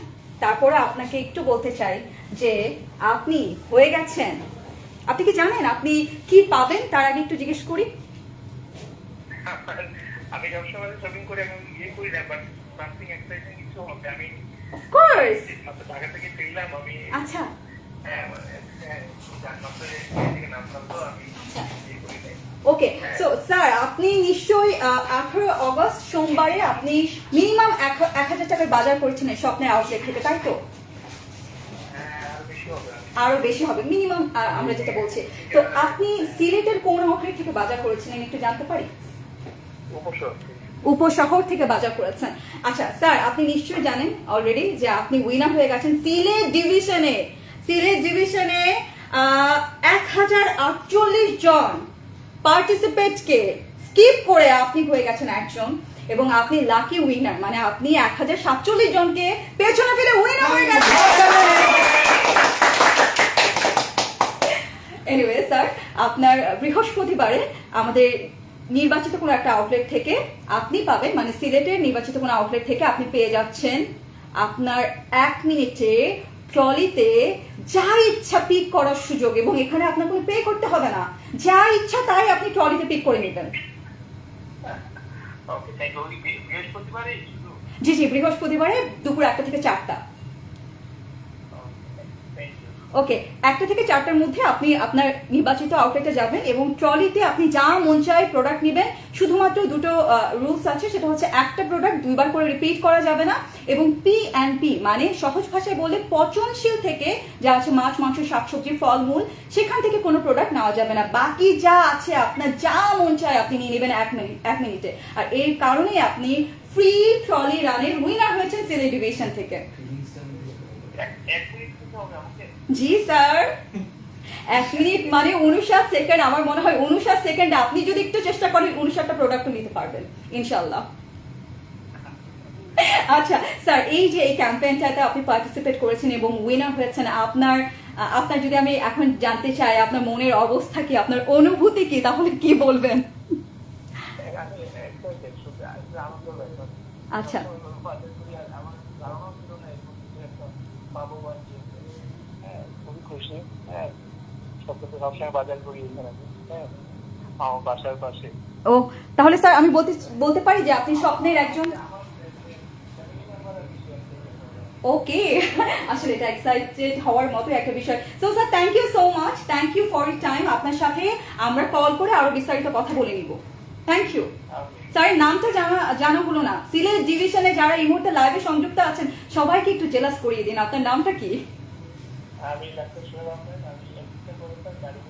তারপরে আপনাকে একটু বলতে চাই যে আপনি হয়ে গেছেন। আপনি কি জানেন আপনি কি পাবেন? তার আগে একটু জিজ্ঞেস করি। আমি সবসময় শপিং করে আমি করি না, বাট সামথিং এক্সাইটিং কিছু হবে। আমি অফ কোর্স। মাত্র ঢাকা থেকে ফিরলাম। আমি আচ্ছা ওকে। সো স্যার, আপনি নিশ্চয়ই 18 অগস্ট সোমবারে আপনি মিনিমাম 1,000 টাকার বাজার করেছেন স্বপ্নের আউটলেট থেকে, তাই তো? আরো বেশি হবে মিনিমাম, আমরা যেটা বলছি। তো আপনি সিলেটের কোন আউটলেট থেকে বাজার করেছিলেন একটু জানতে পারি? উপশহর থেকে বাজার করেছেন। আচ্ছা স্যার, আপনি নিশ্চয়ই জানেন অলরেডি যে আপনি উইনার হয়ে গেছেন সিলেট ডিভিশনে। 1048 জন পার্টিসিপেটকে স্কিপ করে আপনি হয়ে গেছেন একজন, এবং আপনি লাকি উইনার, মানে আপনি 1047 জনকে পেছনে ফেলে উইনার হয়ে গেছেন। এনিওয়ে স্যার, আপনার বৃহস্পতিবারে আমাদের নির্বাচিত কোনো একটা আউটলেট থেকে আপনি পাবেন, মানে সিলেটের নির্বাচিত কোনো আউটলেট থেকে আপনি পেয়ে যাচ্ছেন আপনার 1 মিনিটে ট্রলিতে যা ইচ্ছা পিক করার সুযোগ, এবং এখানে আপনার কোনো পে করতে হবে না, যা ইচ্ছা তাই আপনি ট্রলিতে পিক করে নেবেন। জি জি, বৃহস্পতিবারে দুপুর 1টা থেকে 4টা। ওকে, 1টা থেকে 4টার মধ্যে আপনি আপনার নির্বাচিত আউটলেটে যাবেন এবং ট্রলিতে আপনি যা মন চায় প্রোডাক্ট নেবেন। শুধুমাত্র দুটো রুলস আছে, সেটা হচ্ছে একটা প্রোডাক্ট 2বার করে রিপিট করা যাবে না, এবং P&P মানে সহজ ভাষায় বললে পচনশীল থেকে যা আছে মাছ, মাংস, শাকসবজি, ফলমূল, সেখান থেকে কোনো প্রোডাক্ট নেওয়া যাবে না। বাকি যা আছে আপনার যা মন চায় আপনি নিয়ে নেবেন 1 মিনিটে। আর এর কারণেই আপনি ফ্রি ট্রলি রানের উইনার হয়েছেন সিলেট ডিভিশন থেকে। জি স্যার, 1 মিনিট মানে 59 সেকেন্ড। আমার মনে হয় 59 সেকেন্ড আপনি যদি একটু চেষ্টা করেন 59টা প্রোডাক্টও নিতে পারবেন ইনশাআল্লাহ। আচ্ছা স্যার, এই যে এই ক্যাম্পেইনটাতে আপনি পার্টিসিপেট করেছেন এবং উইনার হয়েছেন, আপনার যদি আমি এখন জানতে চাই আপনার মনের অবস্থা কি, আপনার অনুভূতি কি, তাহলে কি বলবেন? আচ্ছা খুবই খুশি। সবসময় বাজার করি এখানে, আমার বাসার পাশে। ও, তাহলে স্যার আমি বলতে পারি যে আপনি স্বপ্নের একজন। ওকে আসলে এটা এক্সাইটেড হওয়ার মতো একটা বিষয়। So sir thank you so much, thank you for your time. আপনার সাথে আমরা কল করে আরো বিস্তারিত কথা বলে নিব। Thank you sir. নামটা জানা হলো না, সিলেট ডিভিশনে যারা এই মুহূর্তে লাইভে সংযুক্ত আছেন সবাইকে একটু জেলাস করিয়ে দিন, আপনার নামটা কি? আমি ডাক্তার সোহেল আহমেদ, আমি এমবিবিএস করেছিলাম গাড়ি।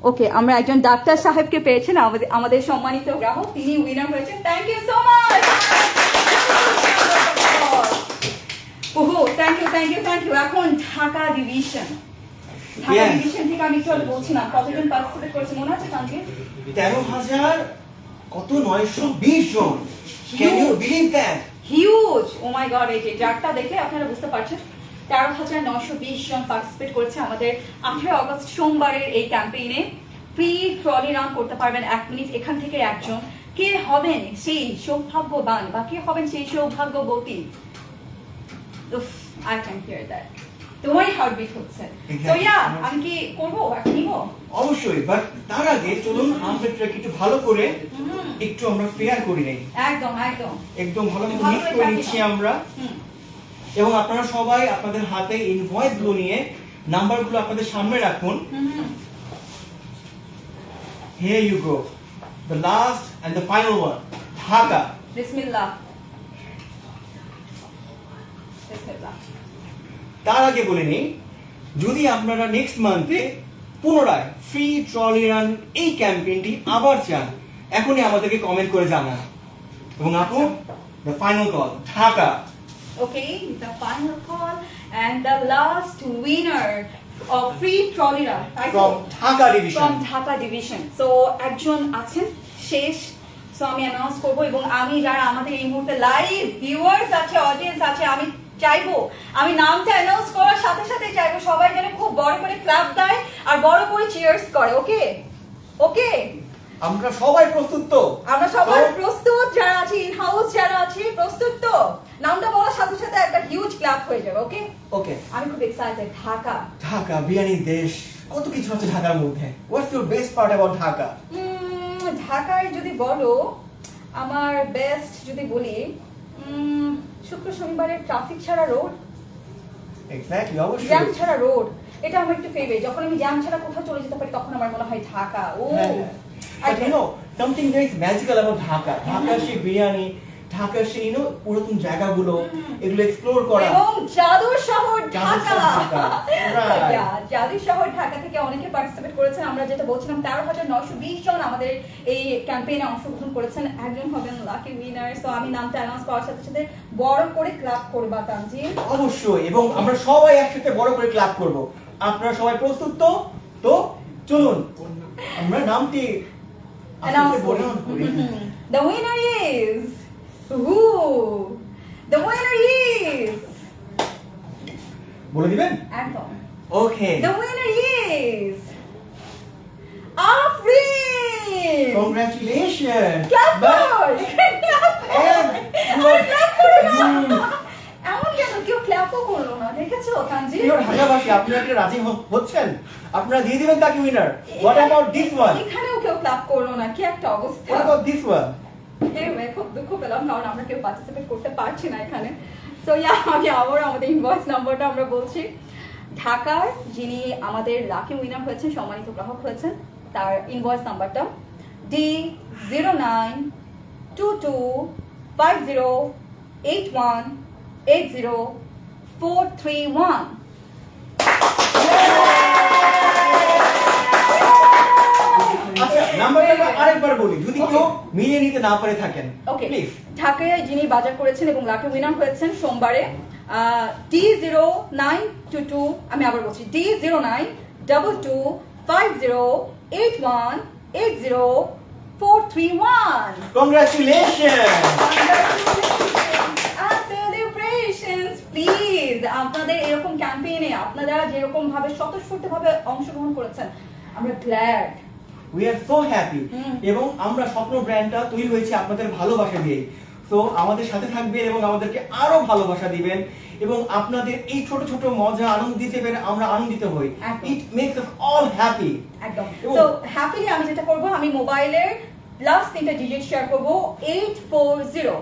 ওকে, আমরা একজন ডাক্তার সাহেবকে পেয়েছেন, আমাদের সম্মানিত গ্রাহক, তিনি উইনার হয়েছেন। Thank you so much. ওহো, thank you thank you thank you. এখন ঢাকা ডিভিশন থেকে আমি একটু বলছিলাম কতজন পার্টিসিপেট করেছে মনে আছে তানভীর? 13,000 কত 920 জন। Can you believe that? Huge. Oh my god, এই যে চারটা দেখে আপনারা বুঝতে পারছেন 13,920 জন পার্টিসিপেট করেছে আমাদের 18 আগস্ট সোমবারের এই ক্যাম্পেইনে। ফ্রি ট্রলি রান করতে পারবেন 1 মিনিট। এখান থেকে একজন কে হবেন সেই সৌভাগ্যবান বা কে হবেন সেই সৌভাগ্যবতী? I can hear that. তোমারই হার্টবিট হচ্ছে। তো আমি কি করবো, এখন নিব? অবশ্যই, বাট তার আগে চলুন আমরা একটু ভালো করে একটু আমরা ফেয়ার করি নেই। একদম একদম একদম ভালো মতো মিক্স করে নিচ্ছি আমরা। এবং আপনারা সবাই আপনাদের হাতে ইনভয়েস গুলো নিয়ে নাম্বারগুলো আপনাদের সামনে রাখুন। Here you go. The last and the final one. Dhaka. বিসমিল্লাহ। বিসমিল্লাহ। তার আগে বলে নেই, যদি আপনারা নেক্সট মান্থে পুনরায় ফ্রি ট্রলি রান এই ক্যাম্পেইনটি আবার চান, এখনই আমাদেরকে কমেন্ট করে জানান। এবং আপু, the final call, Dhaka. Okay, the final call and the last winner of free trolley run From Dhaka division. From Dhaka division. So একজন আছেন শেষ। সো আমি অ্যানাউন্স করব এবং আমি যারা আমাদের এই মুহূর্তে লাইভ ভিউয়ার্স আছে, অডিয়েন্স আছে, আমি চাইবো আমি নামটা অ্যানাউন্স করার সাথে সাথে চাইবো সবাই যেন খুব বড় করে ক্ল্যাপ দেয় আর বড় করে চিয়ার্স করে। ওকে ওকে, আমরা সবাই প্রস্তুত তো? আমরা সবাই প্রস্তুত, যারা আছে ইন হাউস যারা আছে প্রস্তুত তো? নামটা বলার সাথে সাথে একটা হিউজ ক্ল্যাপ হয়ে যাবে। ওকে ওকে, আমি খুব এক্সাইটেড। ঢাকা, ঢাকা বিরিয়ানির দেশ, কত কিছু আছে ঢাকার মধ্যে। What's your best part about Dhaka? ঢাকায় যদি বলো, আমার বেস্ট যদি বলি, শুক্র শনিবারের ট্রাফিক ছাড়া রোড, এক্স্যাক্টলি, অবশ্যই জ্যাম ছাড়া রোড, এটা আমার একটু ফেভারিট। যখন আমি জ্যাম ছাড়া কোথাও চলে যেতে পারি তখন আমার মনে হয় ঢাকা। ও But you know, something very magical about Dhaka. Dhaka সেই বিরিয়ানি, ঢাকার সেই পুরাতন জায়গাগুলো, এগুলো এক্সপ্লোর করা। এবং জাদুর শহর ঢাকা। Right. জাদুর শহর ঢাকা থেকে অনেকে পার্টিসিপেট করেছেন। আমরা যেটা বলছিলাম 13,920 জন আমাদের এই ক্যাম্পেইনে অংশগ্রহণ করেছেন। একজন হবেন লাকি উইনার। সো আমি নামটা অ্যানাউন্স করার সাথে সাথে বড় করে ক্লাপ করবা তানজিল। অবশ্যই, এবং আমরা সবাই একসাথে বড় করে ক্লাপ করব। আপনারা সবাই প্রস্তুত তো? তো চলুন আমরা নামটি অ্যানাউন্স করি। করি। The winner is who? The winner is, বলে দিবেন? একদম। ওকে, The winner is Afrin. Congratulation. Clap for. Clap for. Clap করো না। এমন কেন কেউ ক্ল্যাপও করলো না, দেখেছো তানজিল? প্রিয় ঢাকাবাসী, আপনারা কি রাজি হচ্ছেন? আপনারা দিয়ে দিবেন তাকে winner. What about this one? এখানেও কেউ ক্ল্যাপ করলো না, কি একটা অবস্থা। What about this one? খুব দুঃখ পেলাম কারণ আমরা কেউ পার্টিসিপেট করতে পারছি না এখানে। সো আমি আবার আমাদের ইনভয়েস নাম্বারটা আমরা বলছি। ঢাকার যিনি আমাদের লাকি উইনার হয়েছেন, সম্মানিত গ্রাহক হয়েছেন, তার ইনভয়েস নাম্বারটা D092250818041। আচ্ছা, নাম্বারটা আরেকবার বলি যদি কেউ মিলিয়ে নিতে না পারে থাকেন। ওকে, প্লিজ। ঢাকায় যিনি বাজার করেছেন এবং লাকি উইনার হয়েছেন সোমবারে D0922, আমি আবার বলছি D092250818041। কংগ্রাচুলেশন। প্লিজ আপনাদের এরকম ক্যাম্পেইনে আপনারা যেরকম ভাবে স্বতঃস্ফূর্তভাবে অংশগ্রহণ করেছেন, আমরা glad. We are so happy. এবং আমরা স্বপ্ন ব্র্যান্ডটা তৈরি হয়েছে আপনাদের ভালোবাসা দিয়ে। তো আমাদের সাথে থাকবেন এবং আমাদেরকে আরো ভালোবাসা দিবেন এবং আপনাদের এই ছোট ছোট মজা আনন্দ দিতে পেরে আমরা আনন্দিত হই। It makes us all happy. একদম। সো হ্যাপিলি আমি যেটা করব, আমি মোবাইলের লাস্ট 3টা ডিজিট শেয়ার করব, 840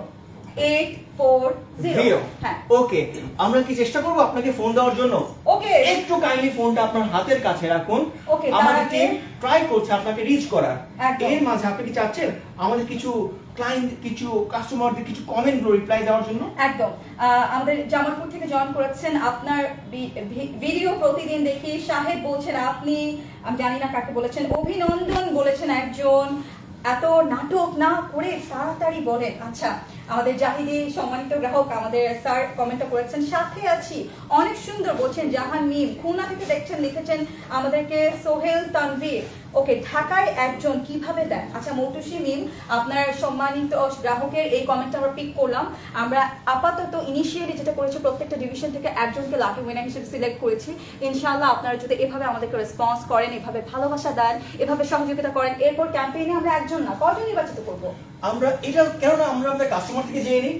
840। হ্যাঁ ওকে, আমরা কি চেষ্টা করব আপনাকে ফোন দেওয়ার জন্য? ওকে একটু কাইন্ডলি ফোনটা আপনার হাতের কাছে রাখুন। Okay, আমাদের তার টিম আগে- ট্রাই করছে আপনাকে রিচ করার। একদম। এর মাঝে আপনি কি চাচ্ছেন আমাদের কিছু ক্লায়েন্ট, কিছু কাস্টমারদের কিছু কমেন্ট রিপ্লাই দেওয়ার জন্য? একদম আমাদের জামালপুর থেকে জয়েন করেছেন, আপনার ভিডিও প্রতিদিন দেখি। সাহেব বলছেন আপনি, আমি জানি না কাকে বলেছেন, অভিনন্দন বলেছেন একজন, এত নাটক না করে তাড়াতাড়ি বলেন। আচ্ছা, আমাদের জাহিদি সম্মানিত গ্রাহক আমাদের স্যার কমেন্টটা করেছেন, সাথে আছি, অনেক সুন্দর বলছেন। জাহান মিম খুলনা থেকে দেখছেন, লিখেছেন আমাদেরকে সোহেল তানভীর। ওকে, ঢাকায় একজন কিভাবে দেন? আচ্ছা মৌটুসি মিম, আপনার সম্মানিত গ্রাহকের এই কমেন্টটা আমরা পিক করলাম। আমরা আপাতত ইনিশিয়ালি যেটা করেছি, প্রত্যেকটা ডিভিশন থেকে একজনকে লাকি উইনার হিসেবে সিলেক্ট করেছি। ইনশাআল্লাহ আপনারা যদি এভাবে আমাদেরকে রেসপন্স করেন, এভাবে ভালোবাসা দেন, এভাবে সহযোগিতা করেন, এরপর ক্যাম্পেইনে আমরা একজন না কয়জন নির্বাচিত করব? আমরা এটা কেননা আমরা আমাদের কাস্টমার থেকে জেনে নিই,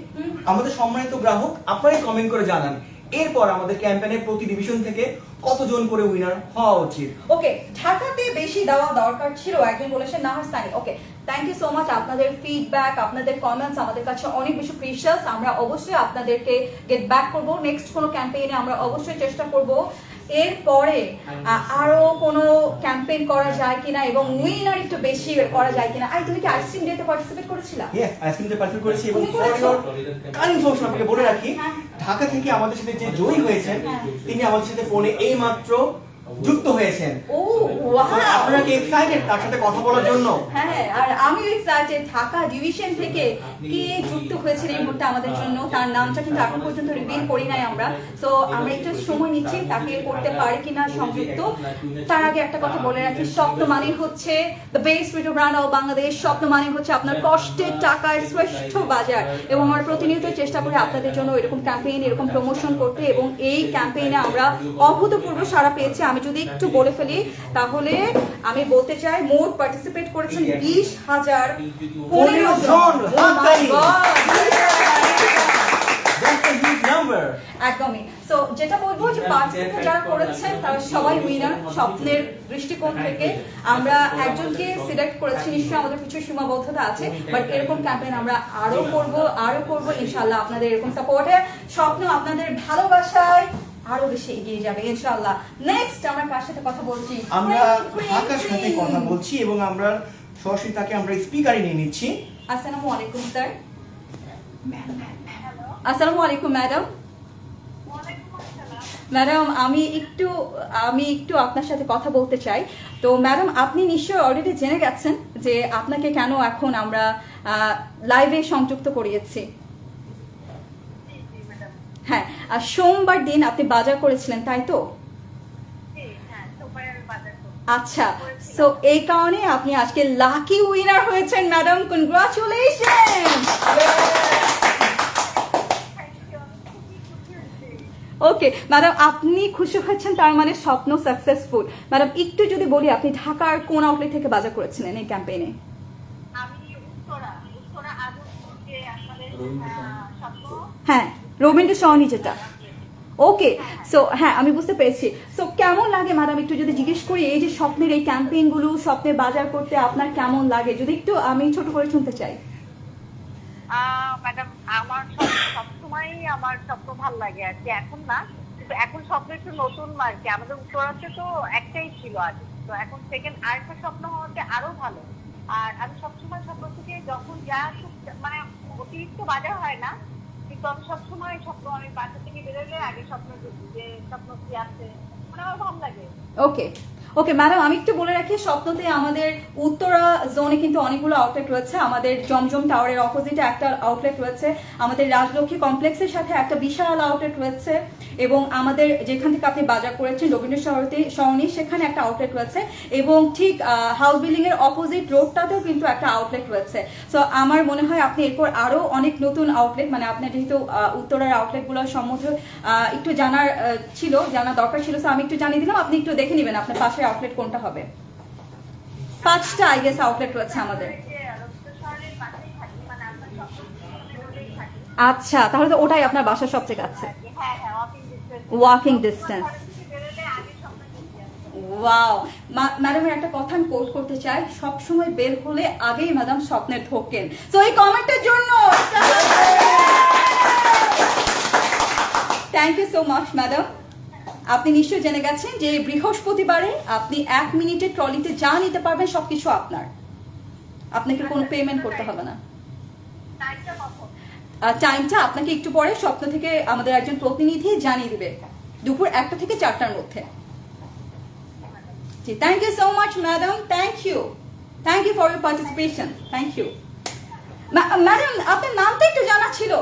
আমাদের সম্মানিত গ্রাহক আপনারাই কমেন্ট করে জানান, এরপর আমাদের ক্যাম্পেইনের প্রতি ডিভিশন থেকে কতজন করে উইনার হওয়া উচিত। ওকে, ঢাকাতে বেশি দেওয়া দরকার ছিল, একজন বলেছেন নাহার সানি। ওকে, থ্যাংক ইউ সো মাচ। আপনাদের ফিডব্যাক, আপনাদের কমেন্টস আমাদের কাছে অনেক বেশি প্রিশিয়াস। আমরা অবশ্যই আপনাদেরকে গেট ব্যাক করব। নেক্সট কোনো ক্যাম্পেইনে আমরা অবশ্যই চেষ্টা করব এরপরে আরো কোনো ক্যাম্পেইন করা যায় কিনা এবং উইনার একটু বেশি করা যায় কিনা। তুমি কি আইসক্রিম ডেতে পার্টিসিপেট করেছিলা? ইয়েস, আইসক্রিমতে পার্টিসিপেট করেছি। এবং তুমি করেছো? ইনফরমেশন আপনাকে বলে রাখি, হ্যাঁ। ঢাকা থেকে আমাদের সাথে যে জয়ী হয়েছেন হ্যাঁ। তিনি আমাদের সাথে ফোনে এইমাত্র যুক্ত হয়েছেন। ও ওয়াও, আপনারা কি এক্সাইটেড তার সাথে কথা বলার জন্য? হ্যাঁ, আর আমি এক্সাইটেড। ঢাকা ডিভিশন থেকে কে যুক্ত হয়েছিল এই মুহূর্তে আমাদের জন্য, তার নামটা কিন্তু এখন পর্যন্ত রিভিল করি নাই আমরা। তো আমরা একটু সময় নিচ্ছি তাকে করতে পারি কিনা সংযুক্ত। তার আগে একটা কথা বলে রাখি, স্বপ্ন মানে হচ্ছে the best retail brand of Bangladesh. স্বপ্ন মানে হচ্ছে আপনার কষ্টের টাকায় শ্রেষ্ঠ বাজার। এবং আমরা প্রতিনিয়ত চেষ্টা করি আপনাদের জন্য এরকম ক্যাম্পেইন, এরকম প্রমোশন করতে। এবং এই ক্যাম্পেইনে আমরা অভূতপূর্ব সাড়া পেয়েছি। আমি যদি একটু বলে ফেলি তাহলে আমি বলতে চাই, মোট পার্টিসিপেট করেছেন 20,015 জন। একদমই। সো যেটা বলবো যে পার্টিসিপেট যারা করেছেন তারা সবাই উইনার। স্বপ্নের দৃষ্টিকোণ থেকে আমরা একজনকে সিলেক্ট করেছি, নিশ্চয়ই আমাদের কিছু সীমাবদ্ধতা আছে, বাট এরকম ক্যাম্পেইন আমরা আরো করব ইনশাআল্লাহ। আপনাদের এরকম সাপোর্টে স্বপ্ন আপনাদের ভালোবাসায় আরো বেশি এগিয়ে যাবে ইনশাআল্লাহ। নেক্সট আমরা কার সাথে কথা বলছি? আমরা ঢাকার সাথে কথা বলছি এবং আমরা সরাসরি তাকে আমরা স্পিকারে নিয়ে নিচ্ছি। আসসালামু আলাইকুম স্যার। আসসালামু আলাইকুম ম্যাডাম। ম্যাডাম আমি একটু আপনার সাথে কথা বলতে চাই। তো ম্যাডাম, আপনি নিশ্চয়ই অলরেডি জেনে গেছেন যে আপনাকে কেন এখন আমরা লাইভে সংযুক্ত করিয়েছি। হ্যাঁ, আর সোমবার দিন আপনি বাজার করেছিলেন তাই তো? আচ্ছা, সো এই কারণে আপনি আজকে লাকি উইনার হয়েছেন ম্যাডাম। কনগ্রাচুলেশন। ওকে ম্যাডাম, আপনি খুশি হয়েছেন, তার মানে স্বপ্ন সাকসেসফুল। ম্যাডাম একটু যদি বলি, আপনি ঢাকার কোন আউটলেট থেকে বাজার করেছিলেন এই ক্যাম্পেইনে? হ্যাঁ, রবীন্দ্র সরণি যেটা। ওকে, সো হ্যাঁ আমি বুঝতে পেরেছি। সো কেমন লাগে ম্যাডাম, একটু যদি জিজ্ঞেস করি, এই যে স্বপ্নের এই ক্যাম্পেইনগুলো, স্বপ্নে বাজার করতে আপনার কেমন লাগে, যদি একটু আমি ছোট করে শুনতে চাই। ম্যাডাম, আমার সবসময় আমার স্বপ্ন ভালো লাগে আর কি, এখন না, কিন্তু এখন স্বপ্ন একটু নতুন আর কি। আমাদের উত্তরাতে তো একটাই ছিল আগে, তো এখন সেকেন্ড আরেকটা স্বপ্ন হওয়াতে আরো ভালো। আর আমি সবসময় স্বপ্ন থেকে যখন যা মানে অতিরিক্ত বাজার হয় না, কিন্তু আমি সবসময় স্বপ্ন, আমি বাসা থেকে বেরোলে আগে স্বপ্ন দেখি যে স্বপ্ন কি আছে, মানে আমার ভালো লাগে। ওকে ওকে ম্যাডাম, আমি একটু বলে রাখি, স্বপ্নতে আমাদের উত্তরা জোনে কিন্তু অনেকগুলো আউটলেট রয়েছে। আমাদের জমজম টাওয়ারের অপোজিটে একটা আউটলেট রয়েছে, আমাদের রাজলক্ষ্মী কমপ্লেক্সের সাথে একটা বিশাল আউটলেট রয়েছে, এবং আমাদের যেখান থেকে আপনি বাজার করেছেন রবীন্দ্র সরণি, সেখানে একটা আউটলেট রয়েছে, এবং ঠিক হাউস বিল্ডিং এর অপোজিট রোডটাতেও কিন্তু একটা আউটলেট রয়েছে। সো আমার মনে হয় আপনি এরপর আরো অনেক নতুন আউটলেট, মানে আপনার যেহেতু উত্তরার আউটলেটগুলোর সম্বন্ধে একটু জানা দরকার ছিল, সো আমি একটু জানিয়ে দিলাম, আপনি একটু দেখে নেবেন আপনার পাশের আউটলেট কোনটা হবে। 5টা আই গেস আউটলেট রয়েছে আমাদের। আচ্ছা, তাহলে তো ওটাই আপনার বাসার সবচেয়ে কাছে, ওয়াকিং ডিস্টেন্স। ওয়াও, ম্যাডামের একটা কথা আমি কোট করতে চাই, সব সময় বের হলে আগেই ম্যাডাম স্বপ্নের ঢোকেন। সো এই কমেন্টের জন্য thank you so much madam. আপনি নিশ্চয়ই জেনে গেছেন যে বৃহস্পতিবারে আপনি 1 মিনিটে ট্রলিতে যা নিতে পারবেন সবকিছু আপনার, আপনাকে কোনো পেমেন্ট করতে হবে না। টাইমটা কখন? টাইমটা আপনাকে একটু পরে স্বপ্ন থেকে আমাদের একজন প্রতিনিধি জানিয়ে দিবে, দুপুর 1টা থেকে 4টার মধ্যে। জি, thank you so much madam, thank you for your participation, thank you. Madam আপনার নামটা একটু জানা ছিল।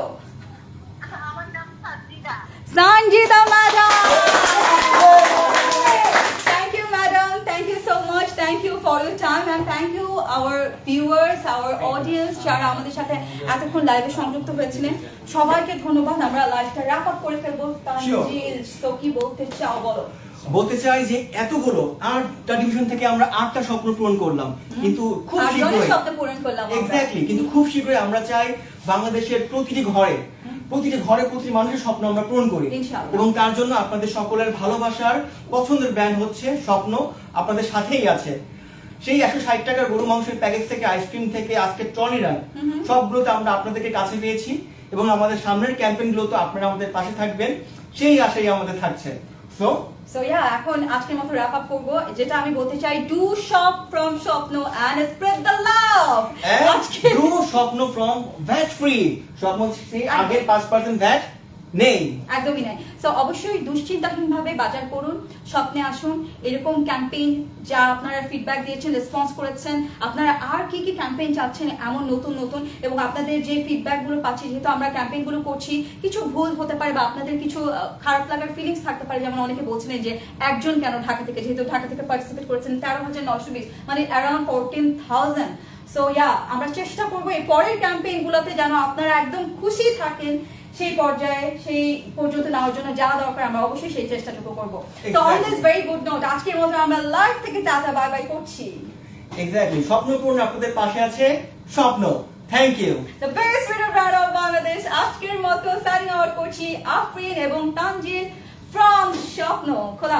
আমার নাম Sajida. Sanjida madam. Thank you madam. Thank you so much. Thank you for your time and thank you our viewers, our audience যারা আমাদের সাথে এতক্ষণ লাইভে সংযুক্ত হয়েছিলেন। সবাইকে ধন্যবাদ। আমরা লাইভটা র‍্যাপ আপ করে ফেলবো। তানজিল তো কি বলতে চাও বলো? বলতে চাই যে এতগুলো 8টা ডিভিশন থেকে আমরা 8টা স্বপ্ন পূরণ করলাম, কিন্তু খুব শীঘ্রই স্বপ্ন পূরণ করলাম এক্স্যাক্টলি, কিন্তু খুব শীঘ্রই আমরা চাই বাংলাদেশের প্রতিটি ঘরে প্রতিটি মানুষের স্বপ্ন আমরা পূরণ করি, ইনশাআল্লাহ। এবং তার জন্য আপনাদের সকলের ভালোবাসার পছন্দের ব্র্যান্ড হচ্ছে স্বপ্ন, আপনাদের সাথেই আছে। সেই 160 টাকার গরু মাংসের প্যাকেজ থেকে, আইসক্রিম থেকে, আজকে ট্রলি রান, সবগুলোতে আমরা আপনাদেরকে কাছে পেয়েছি, এবং আমাদের সামনের ক্যাম্পেইনগুলোতে আপনারা আমাদের পাশে থাকবেন সেই আশাই আমাদের থাকছে। সো এখন আজকের মতো র‍্যাপ আপ করব। যেটা আমি বলতে চাই, do shop from Shwapno and spread the লাভ। আজকে ডু স্বপ্ন ফ্রম ভ্যাট ফ্রি, স্বপ্ন থেকে আগের 5% ভ্যাট নেই, একদমই নাই। সো অবশ্যই দুশ্চিন্তাহীনভাবে বাজার করুন, স্বপ্নে আসুন। এরকম ক্যাম্পেইন যা আপনারা ফিডব্যাক দিয়েছেন, রেসপন্স করেছেন, আপনারা আর কি কি ক্যাম্পেইন চাচ্ছেন এমন নতুন নতুন, এবং আপনাদের যে ফিডব্যাকগুলো পাচ্ছি, যেহেতু আমরা ক্যাম্পেইনগুলো করছি, কিছু ভুল হতে পারে বা আপনাদের কিছু খারাপ লাগার ফিলিংস থাকতে পারে। যেমন অনেকে বলছিলেন যে একজন কেন ঢাকা থেকে, যেহেতু ঢাকা থেকে পার্টিসিপেট করেছেন 13,920, মানে অ্যারাউন্ড 14,000। সো আমরা চেষ্টা করবো এই পরের ক্যাম্পেইনগুলোতে যেন আপনারা একদম খুশি থাকেন, সেই পর্যায়ে সেই পর্যন্ত নেওয়ার জন্য যা দরকার আমরা অবশ্যই সেই চেষ্টাটুকু করবো। তো on this very good note আজকের মতো আমরা লাইভ থেকে টাটা বাই বাই করছি। এক্স্যাক্টলি, স্বপ্ন পূরণ আপনাদের পাশে আছে Shwapno. Thank you. The best reader brand of Bangladesh আজকের মতো সাইনিং আউট করছি আফরিন এবং তানজিল ফ্রম স্বপ্ন। খোদা